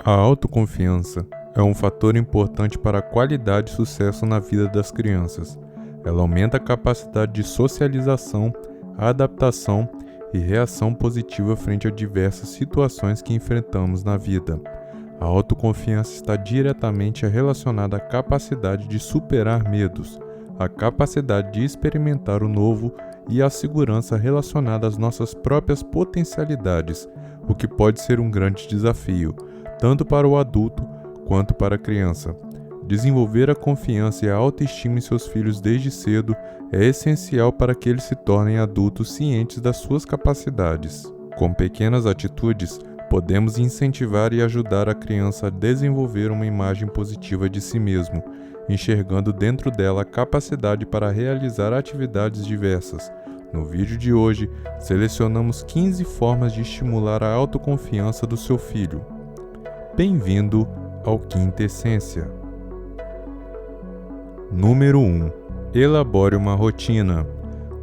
A autoconfiança é um fator importante para a qualidade e sucesso na vida das crianças. Ela aumenta a capacidade de socialização, adaptação e reação positiva frente a diversas situações que enfrentamos na vida. A autoconfiança está diretamente relacionada à capacidade de superar medos, à capacidade de experimentar o novo e à segurança relacionada às nossas próprias potencialidades, o que pode ser um grande desafio, tanto para o adulto quanto para a criança. Desenvolver a confiança e a autoestima em seus filhos desde cedo é essencial para que eles se tornem adultos cientes das suas capacidades. Com pequenas atitudes, podemos incentivar e ajudar a criança a desenvolver uma imagem positiva de si mesmo, enxergando dentro dela a capacidade para realizar atividades diversas. No vídeo de hoje, selecionamos 15 formas de estimular a autoconfiança do seu filho. Bem-vindo ao Quinta Essência. Número 1. Elabore uma rotina.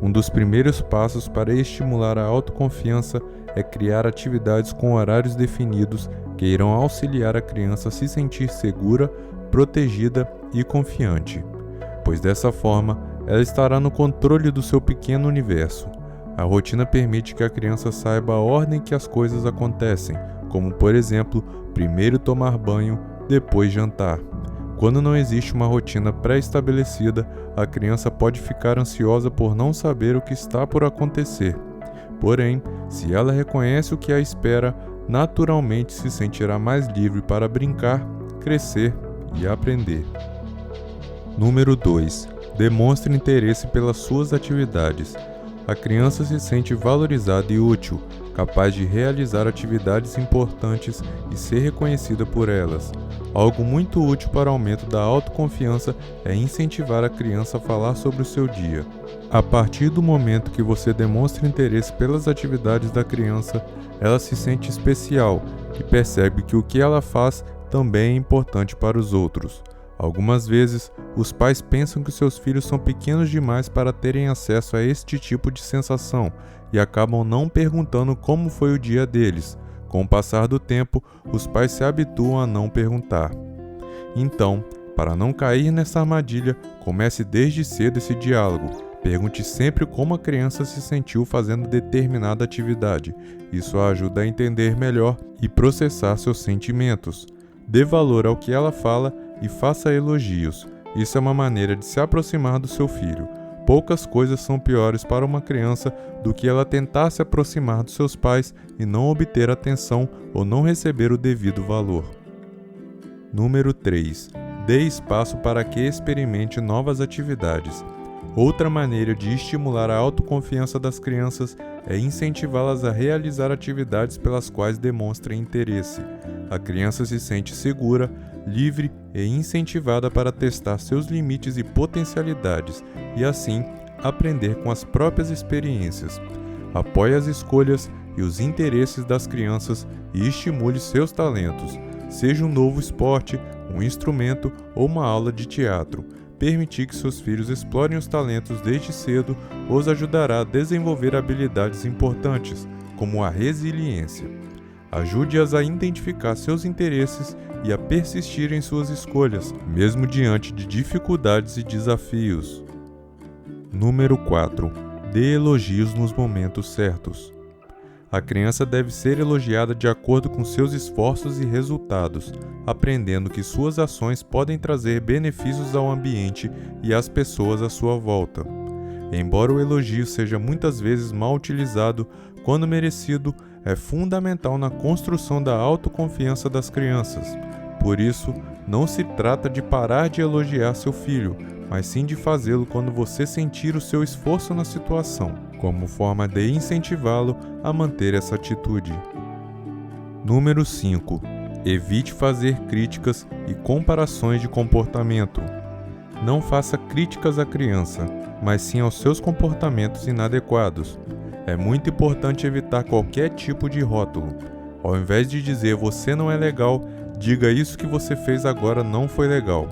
Um dos primeiros passos para estimular a autoconfiança é criar atividades com horários definidos que irão auxiliar a criança a se sentir segura, protegida e confiante, pois dessa forma ela estará no controle do seu pequeno universo. A rotina permite que a criança saiba a ordem que as coisas acontecem, como por exemplo, primeiro tomar banho, depois jantar. Quando não existe uma rotina pré-estabelecida, a criança pode ficar ansiosa por não saber o que está por acontecer. Porém, se ela reconhece o que a espera, naturalmente se sentirá mais livre para brincar, crescer e aprender. Número 2. Demonstre interesse pelas suas atividades. A criança se sente valorizada e útil, capaz de realizar atividades importantes e ser reconhecida por elas. Algo muito útil para o aumento da autoconfiança é incentivar a criança a falar sobre o seu dia. A partir do momento que você demonstra interesse pelas atividades da criança, ela se sente especial e percebe que o que ela faz também é importante para os outros. Algumas vezes, os pais pensam que seus filhos são pequenos demais para terem acesso a este tipo de sensação e acabam não perguntando como foi o dia deles. Com o passar do tempo, os pais se habituam a não perguntar. Então, para não cair nessa armadilha, comece desde cedo esse diálogo. Pergunte sempre como a criança se sentiu fazendo determinada atividade. Isso a ajuda a entender melhor e processar seus sentimentos. Dê valor ao que ela fala e faça elogios. Isso é uma maneira de se aproximar do seu filho. Poucas coisas são piores para uma criança do que ela tentar se aproximar dos seus pais e não obter atenção ou não receber o devido valor. Número 3. Dê espaço para que experimente novas atividades. Outra maneira de estimular a autoconfiança das crianças é incentivá-las a realizar atividades pelas quais demonstrem interesse. A criança se sente segura, livre e incentivada para testar seus limites e potencialidades e, assim, aprender com as próprias experiências. Apoie as escolhas e os interesses das crianças e estimule seus talentos, seja um novo esporte, um instrumento ou uma aula de teatro. Permitir que seus filhos explorem os talentos desde cedo os ajudará a desenvolver habilidades importantes, como a resiliência. Ajude-as a identificar seus interesses e a persistir em suas escolhas, mesmo diante de dificuldades e desafios. Número 4. Dê elogios nos momentos certos. A criança deve ser elogiada de acordo com seus esforços e resultados, aprendendo que suas ações podem trazer benefícios ao ambiente e às pessoas à sua volta. Embora o elogio seja muitas vezes mal utilizado, quando merecido, é fundamental na construção da autoconfiança das crianças. Por isso, não se trata de parar de elogiar seu filho, mas sim de fazê-lo quando você sentir o seu esforço na situação, como forma de incentivá-lo a manter essa atitude. Número 5. Evite fazer críticas e comparações de comportamento. Não faça críticas à criança, mas sim aos seus comportamentos inadequados. É muito importante evitar qualquer tipo de rótulo. Ao invés de dizer "você não é legal", diga "isso que você fez agora não foi legal".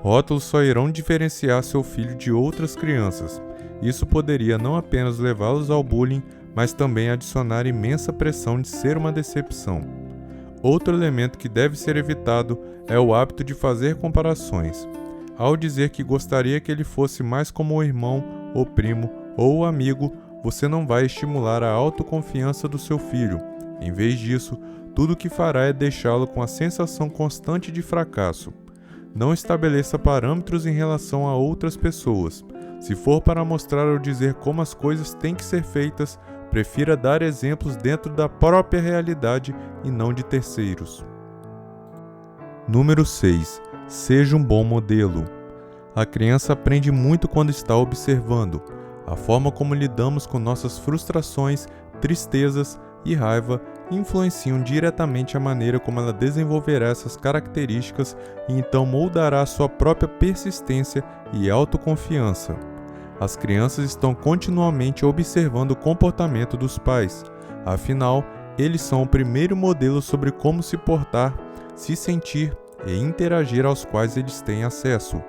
Rótulos só irão diferenciar seu filho de outras crianças. Isso poderia não apenas levá-los ao bullying, mas também adicionar imensa pressão de ser uma decepção. Outro elemento que deve ser evitado é o hábito de fazer comparações. Ao dizer que gostaria que ele fosse mais como o irmão, o primo ou o amigo, você não vai estimular a autoconfiança do seu filho. Em vez disso, tudo o que fará é deixá-lo com a sensação constante de fracasso. Não estabeleça parâmetros em relação a outras pessoas. Se for para mostrar ou dizer como as coisas têm que ser feitas, prefira dar exemplos dentro da própria realidade e não de terceiros. Número 6. Seja um bom modelo. A criança aprende muito quando está observando. A forma como lidamos com nossas frustrações, tristezas e raiva influenciam diretamente a maneira como ela desenvolverá essas características e então moldará sua própria persistência e autoconfiança. As crianças estão continuamente observando o comportamento dos pais. Afinal, eles são o primeiro modelo sobre como se portar, se sentir e interagir aos quais eles têm acesso.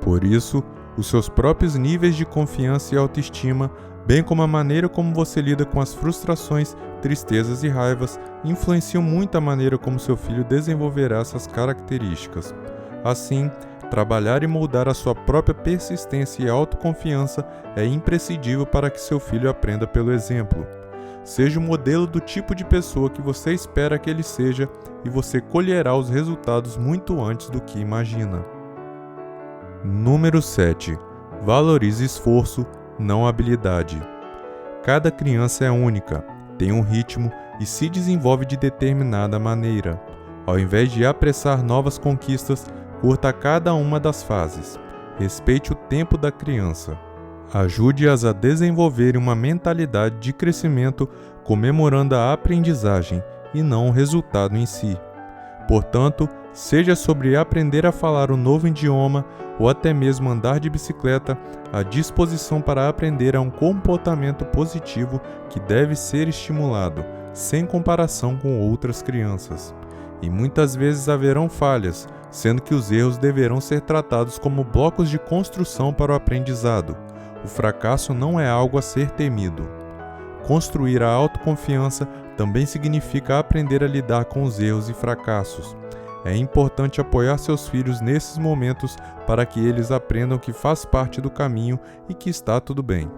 Por isso, os seus próprios níveis de confiança e autoestima, bem como a maneira como você lida com as frustrações, tristezas e raivas, influenciam muito a maneira como seu filho desenvolverá essas características. Assim, trabalhar e moldar a sua própria persistência e autoconfiança é imprescindível para que seu filho aprenda pelo exemplo. Seja o modelo do tipo de pessoa que você espera que ele seja e você colherá os resultados muito antes do que imagina. Número 7. Valorize esforço, não habilidade. Cada criança é única, tem um ritmo e se desenvolve de determinada maneira. Ao invés de apressar novas conquistas, curta cada uma das fases. Respeite o tempo da criança. Ajude-as a desenvolver uma mentalidade de crescimento, comemorando a aprendizagem e não o resultado em si. Portanto, seja sobre aprender a falar um novo idioma ou até mesmo andar de bicicleta, a disposição para aprender é um comportamento positivo que deve ser estimulado, sem comparação com outras crianças. E muitas vezes haverão falhas, sendo que os erros deverão ser tratados como blocos de construção para o aprendizado. O fracasso não é algo a ser temido. Construir a autoconfiança também significa aprender a lidar com os erros e fracassos. É importante apoiar seus filhos nesses momentos para que eles aprendam que faz parte do caminho e que está tudo bem.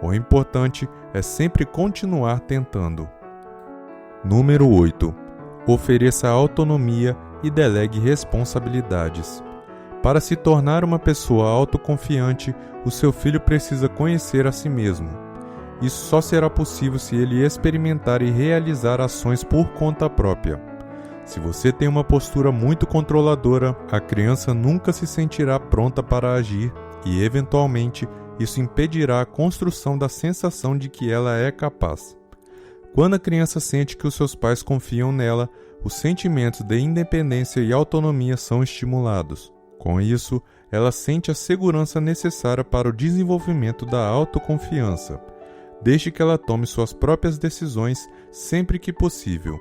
O importante é sempre continuar tentando. Número 8. Ofereça autonomia e delegue responsabilidades. Para se tornar uma pessoa autoconfiante, o seu filho precisa conhecer a si mesmo. Isso só será possível se ele experimentar e realizar ações por conta própria. Se você tem uma postura muito controladora, a criança nunca se sentirá pronta para agir e, eventualmente, isso impedirá a construção da sensação de que ela é capaz. Quando a criança sente que os seus pais confiam nela, os sentimentos de independência e autonomia são estimulados. Com isso, ela sente a segurança necessária para o desenvolvimento da autoconfiança. Deixe que ela tome suas próprias decisões sempre que possível.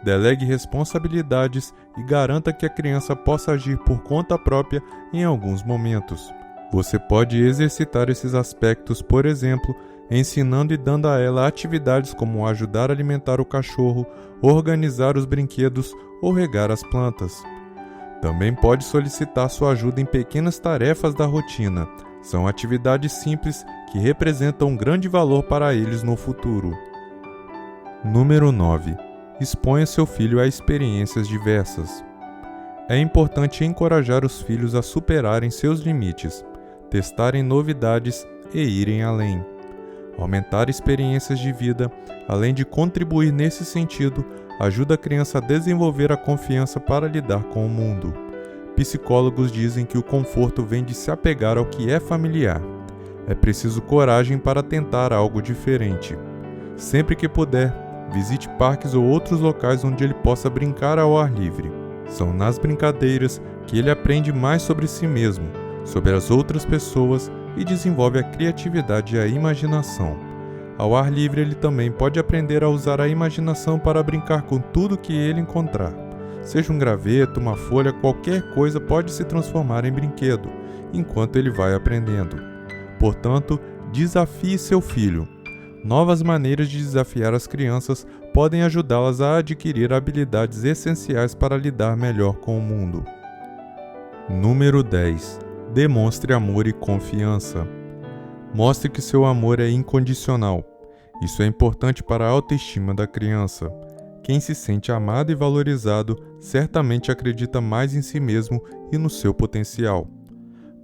Delegue responsabilidades e garanta que a criança possa agir por conta própria em alguns momentos. Você pode exercitar esses aspectos, por exemplo, ensinando e dando a ela atividades como ajudar a alimentar o cachorro, organizar os brinquedos ou regar as plantas. Também pode solicitar sua ajuda em pequenas tarefas da rotina. São atividades simples que representam um grande valor para eles no futuro. Número 9. Exponha seu filho a experiências diversas. É importante encorajar os filhos a superarem seus limites, testarem novidades e irem além. Aumentar experiências de vida, além de contribuir nesse sentido, ajuda a criança a desenvolver a confiança para lidar com o mundo. Psicólogos dizem que o conforto vem de se apegar ao que é familiar. É preciso coragem para tentar algo diferente. Sempre que puder, visite parques ou outros locais onde ele possa brincar ao ar livre. São nas brincadeiras que ele aprende mais sobre si mesmo, sobre as outras pessoas e desenvolve a criatividade e a imaginação. Ao ar livre, ele também pode aprender a usar a imaginação para brincar com tudo que ele encontrar. Seja um graveto, uma folha, qualquer coisa pode se transformar em brinquedo, enquanto ele vai aprendendo. Portanto, desafie seu filho. Novas maneiras de desafiar as crianças podem ajudá-las a adquirir habilidades essenciais para lidar melhor com o mundo. Número 10. Demonstre amor e confiança. Mostre que seu amor é incondicional. Isso é importante para a autoestima da criança. Quem se sente amado e valorizado certamente acredita mais em si mesmo e no seu potencial.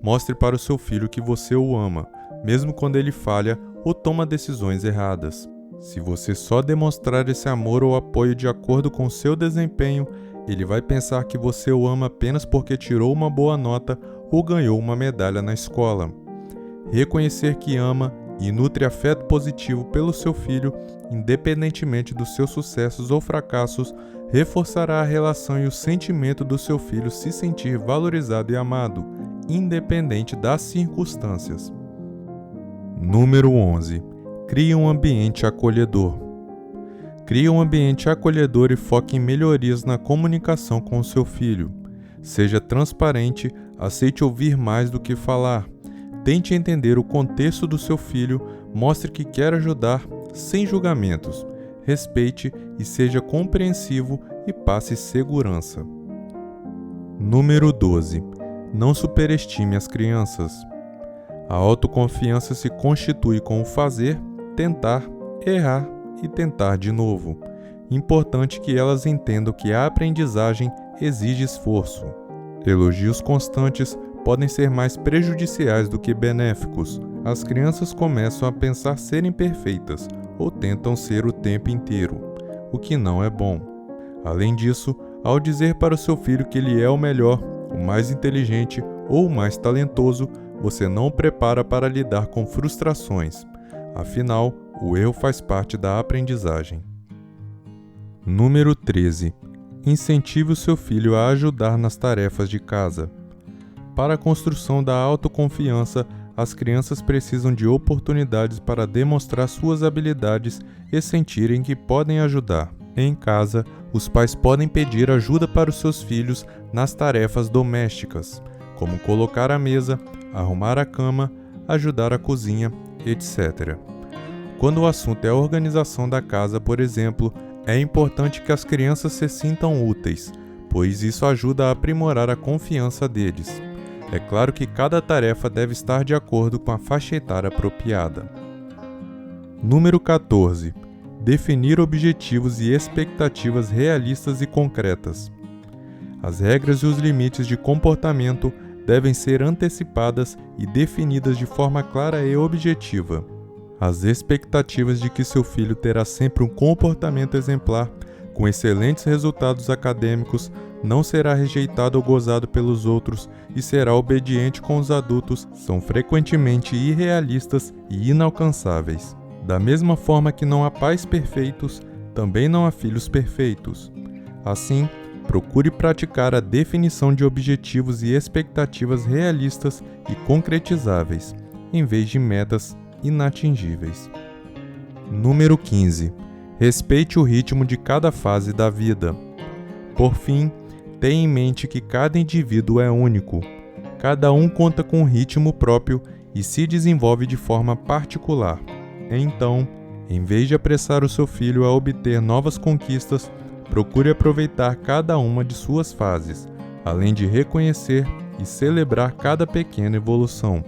Mostre para o seu filho que você o ama, mesmo quando ele falha ou toma decisões erradas. Se você só demonstrar esse amor ou apoio de acordo com seu desempenho, ele vai pensar que você o ama apenas porque tirou uma boa nota ou ganhou uma medalha na escola. Reconhecer que ama e nutre afeto positivo pelo seu filho, independentemente dos seus sucessos ou fracassos, reforçará a relação e o sentimento do seu filho se sentir valorizado e amado, independente das circunstâncias. Número 11. Crie um ambiente acolhedor. Crie um ambiente acolhedor e foque em melhorias na comunicação com o seu filho. Seja transparente, aceite ouvir mais do que falar. Tente entender o contexto do seu filho, mostre que quer ajudar sem julgamentos. Respeite e seja compreensivo e passe segurança. Número 12. Não superestime as crianças. A autoconfiança se constitui com o fazer, tentar, errar e tentar de novo. Importante que elas entendam que a aprendizagem exige esforço. Elogios constantes podem ser mais prejudiciais do que benéficos. As crianças começam a pensar serem perfeitas ou tentam ser o tempo inteiro, o que não é bom. Além disso, ao dizer para o seu filho que ele é o melhor, o mais inteligente ou o mais talentoso, você não o prepara para lidar com frustrações. Afinal, o erro faz parte da aprendizagem. Número 13. Incentive o seu filho a ajudar nas tarefas de casa. Para a construção da autoconfiança, as crianças precisam de oportunidades para demonstrar suas habilidades e sentirem que podem ajudar. Em casa, os pais podem pedir ajuda para os seus filhos nas tarefas domésticas, como colocar a mesa, arrumar a cama, ajudar a cozinha, etc. Quando o assunto é a organização da casa, por exemplo, é importante que as crianças se sintam úteis, pois isso ajuda a aprimorar a confiança deles. É claro que cada tarefa deve estar de acordo com a faixa etária apropriada. Número 14. Definir objetivos e expectativas realistas e concretas. As regras e os limites de comportamento devem ser antecipadas e definidas de forma clara e objetiva. As expectativas de que seu filho terá sempre um comportamento exemplar, com excelentes resultados acadêmicos, não será rejeitado ou gozado pelos outros e será obediente com os adultos, são frequentemente irrealistas e inalcançáveis. Da mesma forma que não há pais perfeitos, também não há filhos perfeitos. Assim, procure praticar a definição de objetivos e expectativas realistas e concretizáveis, em vez de metas inatingíveis. Número 15. Respeite o ritmo de cada fase da vida. Por fim, tenha em mente que cada indivíduo é único. Cada um conta com um ritmo próprio e se desenvolve de forma particular. Então, em vez de apressar o seu filho a obter novas conquistas, procure aproveitar cada uma de suas fases, além de reconhecer e celebrar cada pequena evolução.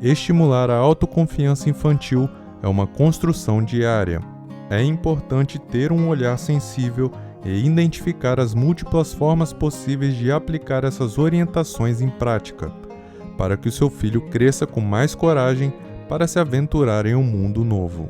Estimular a autoconfiança infantil é uma construção diária. É importante ter um olhar sensível e identificar as múltiplas formas possíveis de aplicar essas orientações em prática, para que o seu filho cresça com mais coragem para se aventurar em um mundo novo.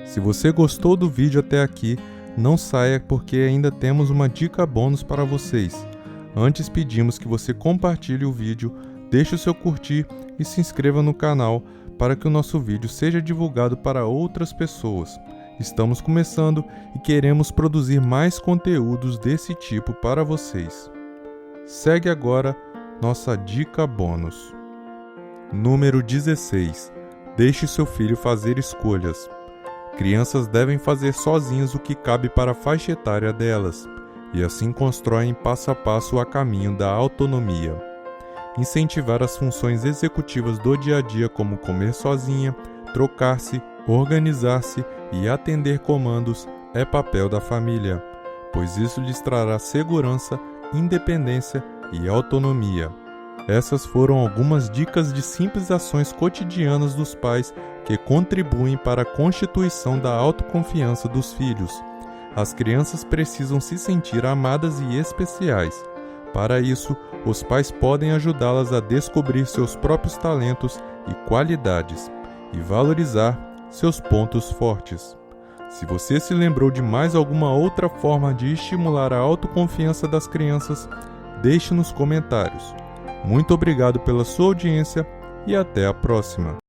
Se você gostou do vídeo até aqui, não saia porque ainda temos uma dica bônus para vocês. Antes pedimos que você compartilhe o vídeo, deixe o seu curtir e se inscreva no canal para que o nosso vídeo seja divulgado para outras pessoas. Estamos começando e queremos produzir mais conteúdos desse tipo para vocês. Segue agora nossa dica bônus. Número 16. Deixe seu filho fazer escolhas. Crianças devem fazer sozinhas o que cabe para a faixa etária delas, e assim constroem passo a passo a caminho da autonomia. Incentivar as funções executivas do dia a dia, como comer sozinha, trocar-se Organizar-se e atender comandos é papel da família, pois isso lhes trará segurança, independência e autonomia. Essas foram algumas dicas de simples ações cotidianas dos pais que contribuem para a constituição da autoconfiança dos filhos. As crianças precisam se sentir amadas e especiais. Para isso, os pais podem ajudá-las a descobrir seus próprios talentos e qualidades e valorizar seus pontos fortes. Se você se lembrou de mais alguma outra forma de estimular a autoconfiança das crianças, deixe nos comentários. Muito obrigado pela sua audiência e até a próxima!